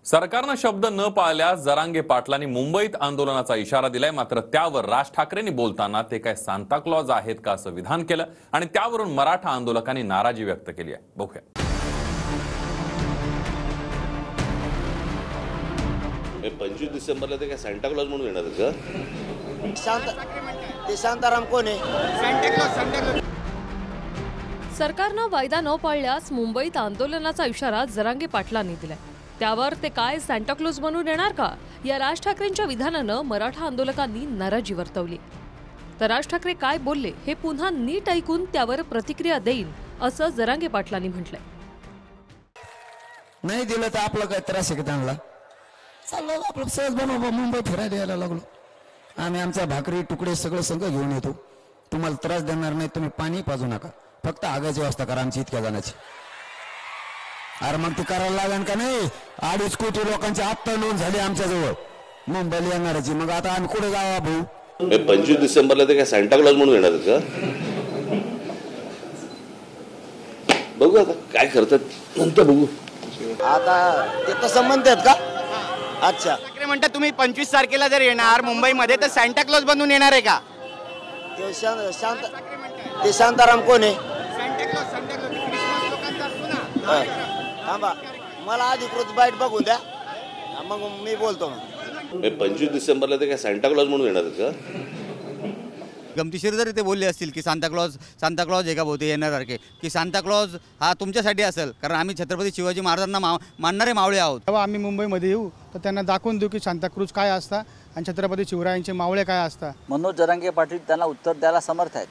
सरकारनं शब्द न पाळल्यास जरांगे पाटलांनी मुंबईत आंदोलनाचा इशारा दिलाय। मात्र त्यावर राज ठाकरेंनी बोलताना ते काय सांता क्लॉज आहेत का असं विधान केलं आणि त्यावरून मराठा आंदोलकांनी नाराजी व्यक्त केली आहे। बघूया। 25 डिसेंबरला ते काय सांता क्लॉज म्हणून येणार का? ते शांताराम कोण आहे? Santa Claus. सरकारनं वायदा न पाळल्यास मुंबईत आंदोलनाचा इशारा जरांगे पाटलांनी दिलाय। त्यावर ते काय सांता क्लॉज बनून येणार का या राज ठाकरेंच्या विधानानं मराठा आंदोलकांनी नाराजी वर्तवली। तर राज ठाकरे काय बोलले हे पुन्हा नीट ऐकून त्यावर प्रतिक्रिया देईन असं जरांगे पाटलांनी म्हटलंय। नाही दिलं तर आपलं काय त्रास आहे का? त्यांना चाललं आपलं सहज बनव मुंबई फिरायला यायला लागलो आम्ही। आमच्या भाकरी तुकडे सगळं संघ घेऊन येतो। तुम्हाला त्रास देणार नाही, तुम्ही पाणी पाजू नका, फक्त आगाची व्यवस्था करा आमची इतक्या जणांची। अरे मग ते करायला लागेल का नाही? 2.5 कोटी लोकांची आत्ता नोंद झाली आमच्याजवळ मुंबईला येणारची। मग आता आम्ही कुठे जावा भाऊ? 25 डिसेंबरला ते काय सांता क्लॉज म्हणून येणार का? बघू आता काय करतात, नंतर बघू। आता ते तसं म्हणतात का? अच्छा, ठाकरे म्हणतात तुम्ही 25 तारखेला जर येणार मुंबईमध्ये तर सांता क्लॉज बनून येणार आहे का? ते शांताराम कोण आहे? थांबा, मला अधिकृत बाईट बघू द्या, मग मी बोलतो। 25 डिसेंबरला ते काय सांता क्लॉज म्हणून येणार का? गमतीशीर जरी ते बोलले असतील की सांता क्लॉज आहे का बहुते येणारसारखे, की सांता क्लॉज हा तुमच्यासाठी असेल कारण आम्ही छत्रपती शिवाजी महाराजांना मानणारे मावळे आहोत। जेव्हा आम्ही मुंबईमध्ये येऊ तर त्यांना दाखवून देऊ की सांता क्लॉज काय असता आणि छत्रपती शिवरायांचे मावळे काय असतात। मनोज जरांगे पाटील त्यांना उत्तर द्यायला समर्थ आहेत।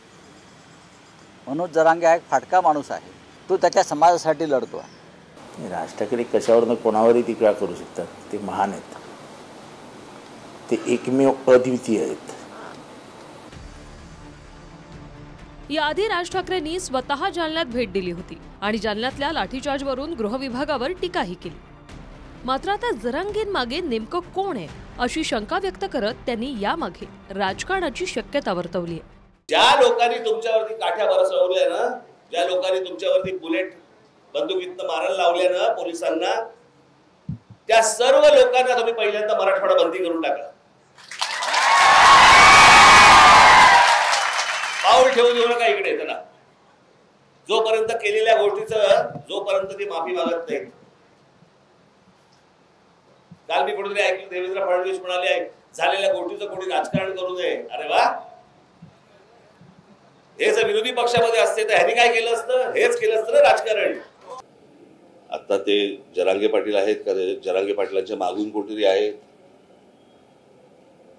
मनोज जरांगे हा एक फाटका माणूस आहे, तो त्याच्या समाजासाठी लढतो आहे। राज ठाकरे कशावरनं कोणावरही टीका करू शकतात, ते महान आहेत, ते एकमेव अद्वितीय आहेत। याआधी राज ठाकरेंनी स्वतः जालन्यात भेट दिली होती आणि जालन्यातल्या लाठीचार्जवरून गृह विभागावर टीकाही केली। मात्र आता जरांगेंमागे नेमकं कोण आहे अशी शंका व्यक्त करत त्यांनी यामागे राजकारणाची शक्यता वर्तवली आहे। ज्या लोकांनी तुमच्यावरती काठ्या बरसवल्या ना, ज्या लोकांनी तुमच्यावरती बुलेट बंदुकीतनं मारायला लावल्या ना पोलिसांना, त्या सर्व लोकांना तुम्ही पहिल्यांदा मराठवाडा बंदी करून टाका। पाऊल ठेवू देऊ नका इकडे त्याला, जोपर्यंत केलेल्या गोष्टीचं जोपर्यंत ती माफी मागत नाहीत। काल मी कुठेतरी ऐकलं देवेंद्र फडणवीस म्हणाले झालेल्या गोष्टीचं कोणी राजकारण करू नये। अरे वा, हे जर विरोधी पक्षामध्ये असते तर ह्यांनी काय केलं असतं? हेच केलं असतं ना राजकारण। आता ते जरांगे पाटील आहेत का? जरांगे पाटलांच्या मागून कोणतरी आहेत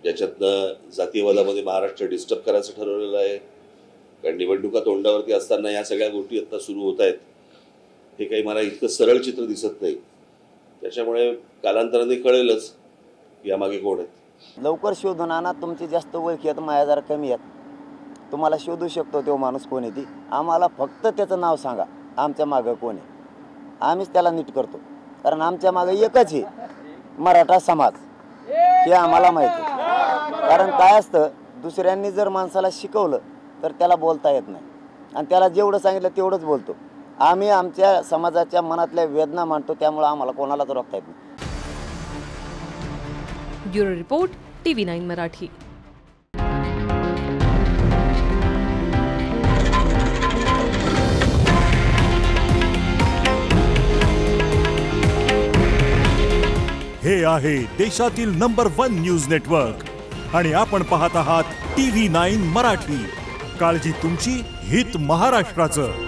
ज्याच्यातनं जातीयवादामध्ये महाराष्ट्र डिस्टर्ब करायचं ठरवलेलं आहे। कारण निवडणुका तोंडावरती असताना या सगळ्या गोष्टी आता सुरू होत आहेत, हे काही मला इतकं सरळ चित्र दिसत नाही। त्याच्यामुळे कालांतराने कळेलच यामागे कोण आहेत। लवकर शोधून आणा, तुमची जास्त ओळखी आहेत, माझ्या जरा कमी आहेत, तुम्हाला शोधू शकतो तो माणूस कोण आहे ती। आम्हाला फक्त त्याचं नाव सांगा, आमच्या मागं कोण आहे, आम्हीच त्याला नीट करतो। कारण आमच्या मागं एकच आहे, मराठा समाज, हे आम्हाला माहिती आहे। कारण काय असतं, दुसऱ्यांनी जर माणसाला शिकवलं तर त्याला बोलता येत नाही आणि त्याला जेवढं सांगितलं तेवढंच बोलतो। आम्ही आमच्या समाजाच्या मनातल्या वेदना मांडतो, त्यामुळे आम्हाला कोणालाच रोखता येत नाही। Bureau report, TV9 Marathi. हे आहे देशातील नंबर 1 न्यूज नेटवर्क आणि आपण पाहत आहात TV9 मराठी। काळजी तुमची, हित महाराष्ट्राचं।